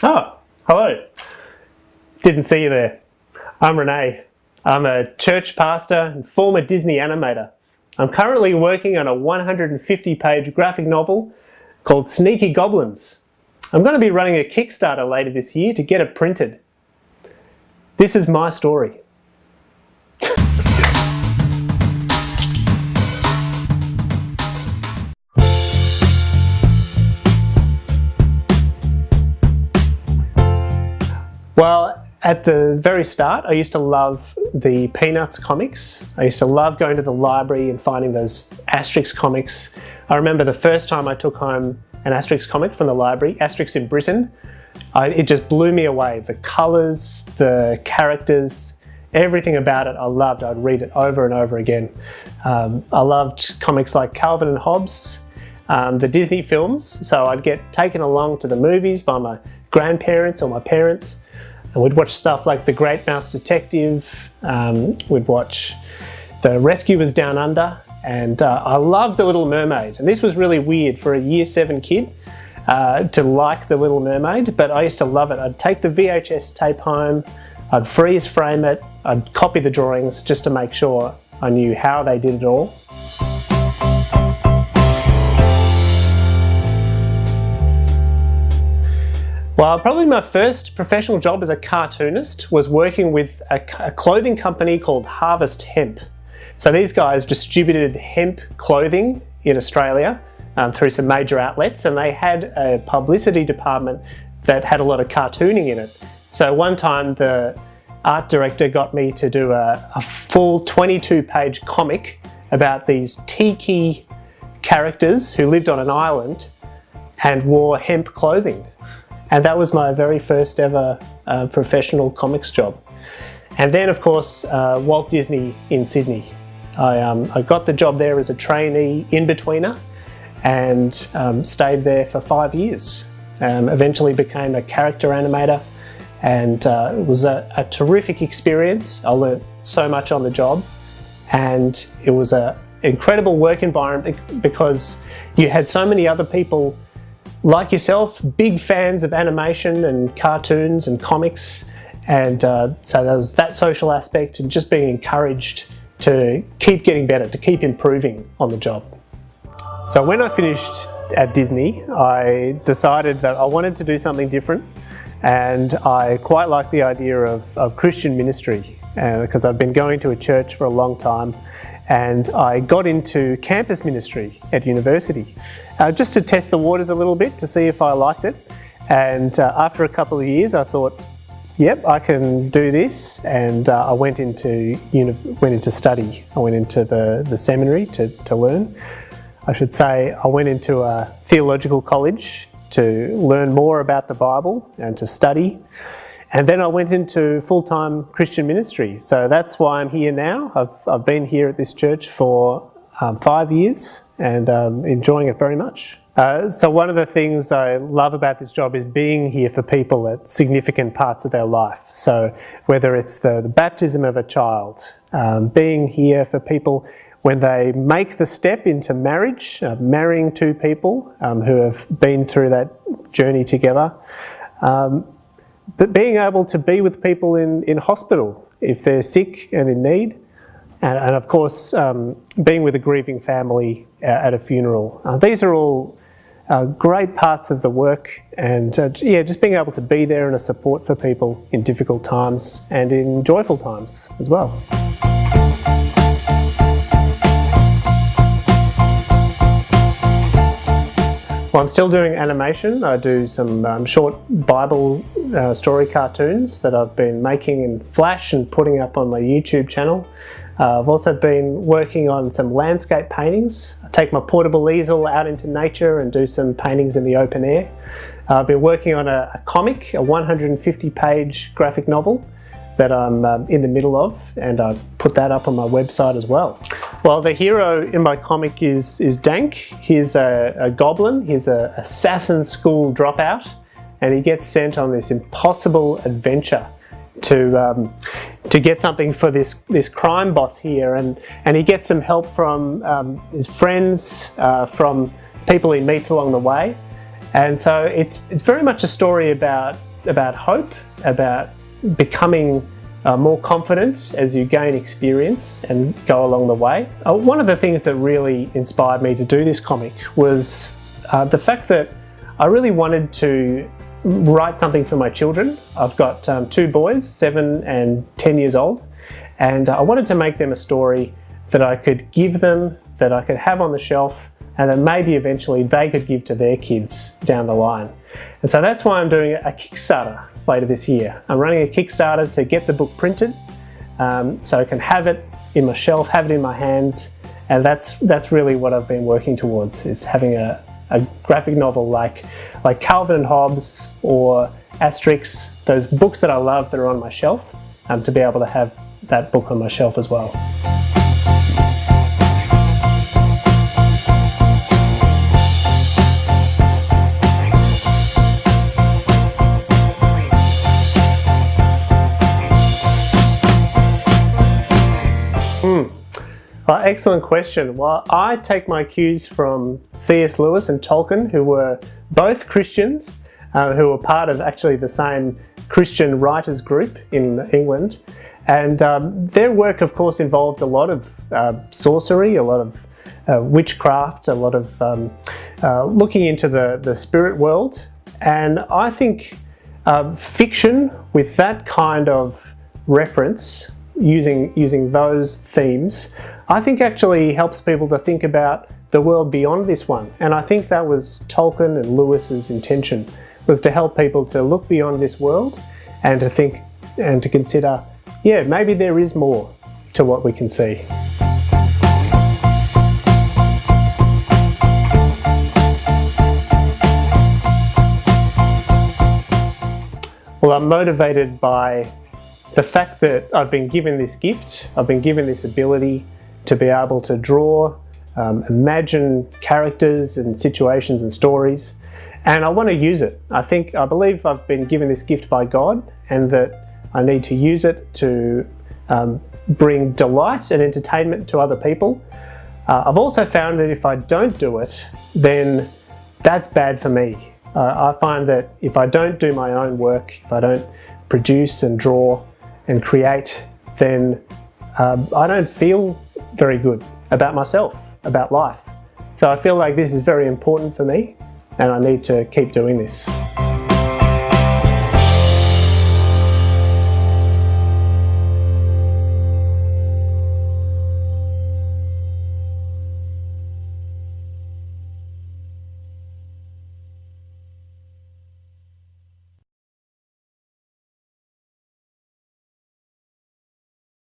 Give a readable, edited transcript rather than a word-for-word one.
Oh, hello. Didn't see you there. I'm Rene. I'm a church pastor and former Disney animator. I'm currently working on a 150-page graphic novel called Sneaky Goblins. I'm going to be running a Kickstarter later this year to get it printed. This is my story. Well, at the very start, I used to love the Peanuts comics. I used to love going to the library and finding those Asterix comics. I remember the first time I took home an Asterix comic from the library, Asterix in Britain. It just blew me away. The colours, the characters, everything about it I loved. I'd read it over and over again. I loved comics like Calvin and Hobbes, the Disney films, so I'd get taken along to the movies by my grandparents or my parents. And we'd watch stuff like The Great Mouse Detective, we'd watch The Rescuers Down Under, and I loved The Little Mermaid. And this was really weird for a Year 7 kid to like The Little Mermaid, but I used to love it. I'd take the VHS tape home, I'd freeze frame it, I'd copy the drawings just to make sure I knew how they did it all. Well, probably my first professional job as a cartoonist was working with a clothing company called Harvest Hemp. So these guys distributed hemp clothing in Australia through some major outlets, and they had a publicity department that had a lot of cartooning in it. So one time the art director got me to do a full 22-page comic about these tiki characters who lived on an island and wore hemp clothing. And that was my very first ever professional comics job. And then, of course, Walt Disney in Sydney. I got the job there as a trainee in-betweener and stayed there for 5 years. Eventually became a character animator, and it was a terrific experience. I learnt so much on the job, and it was an incredible work environment because you had so many other people like yourself, big fans of animation and cartoons and comics, and so there was that social aspect and just being encouraged to keep getting better, to keep improving on the job. So when I finished at Disney, I decided that I wanted to do something different, and I quite liked the idea of Christian ministry because I've been going to a church for a long time, and I got into campus ministry at university just to test the waters a little bit to see if I liked it. And after a couple of years I thought, yep, I can do this, and I went into study. I went into the seminary to learn. I should say I went into a theological college to learn more about the Bible and to study. And then I went into full-time Christian ministry. So that's why I'm here now. I've been here at this church for 5 years and enjoying it very much. So one of the things I love about this job is being here for people at significant parts of their life. So whether it's the baptism of a child, being here for people when they make the step into marriage, marrying two people who have been through that journey together, but being able to be with people in hospital if they're sick and in need, and of course being with a grieving family at a funeral. These are all great parts of the work, and yeah, just being able to be there and a support for people in difficult times and in joyful times as well. Well, I'm still doing animation. I do some short Bible story cartoons that I've been making in Flash and putting up on my YouTube channel. I've also been working on some landscape paintings. I take my portable easel out into nature and do some paintings in the open air. I've been working on a comic, a 150-page graphic novel that I'm in the middle of, and I've put that up on my website as well. Well, the hero in my comic is Dank. He's a goblin. He's an assassin school dropout, and he gets sent on this impossible adventure to get something for this crime boss here, and he gets some help from his friends, from people he meets along the way, And so it's very much a story about hope, about becoming more confident as you gain experience and go along the way. One of the things that really inspired me to do this comic was the fact that I really wanted to write something for my children. I've got 2 boys, 7 and 10 years old, and I wanted to make them a story that I could give them, that I could have on the shelf, and then maybe eventually they could give to their kids down the line. And so that's why I'm doing a Kickstarter later this year. I'm running a Kickstarter to get the book printed, so I can have it in my shelf, have it in my hands, and that's really what I've been working towards, is having a graphic novel like Calvin and Hobbes or Asterix, those books that I love that are on my shelf, to be able to have that book on my shelf as well. Excellent question. Well, I take my cues from C.S. Lewis and Tolkien, who were both Christians, who were part of actually the same Christian writers group in England. And their work, of course, involved a lot of sorcery, a lot of witchcraft, a lot of looking into the spirit world. And I think fiction with that kind of reference, using those themes, I think actually helps people to think about the world beyond this one. And I think that was Tolkien and Lewis's intention, was to help people to look beyond this world and to think and to consider, yeah, maybe there is more to what we can see. Well, I'm motivated by the fact that I've been given this gift, I've been given this ability to be able to draw, imagine characters and situations and stories, and I want to use it. I believe I've been given this gift by God, and that I need to use it to bring delight and entertainment to other people. I've also found that if I don't do it, then that's bad for me. I find that if I don't do my own work, if I don't produce and draw and create, then I don't feel very good about myself, about life. So I feel like this is very important for me, and I need to keep doing this.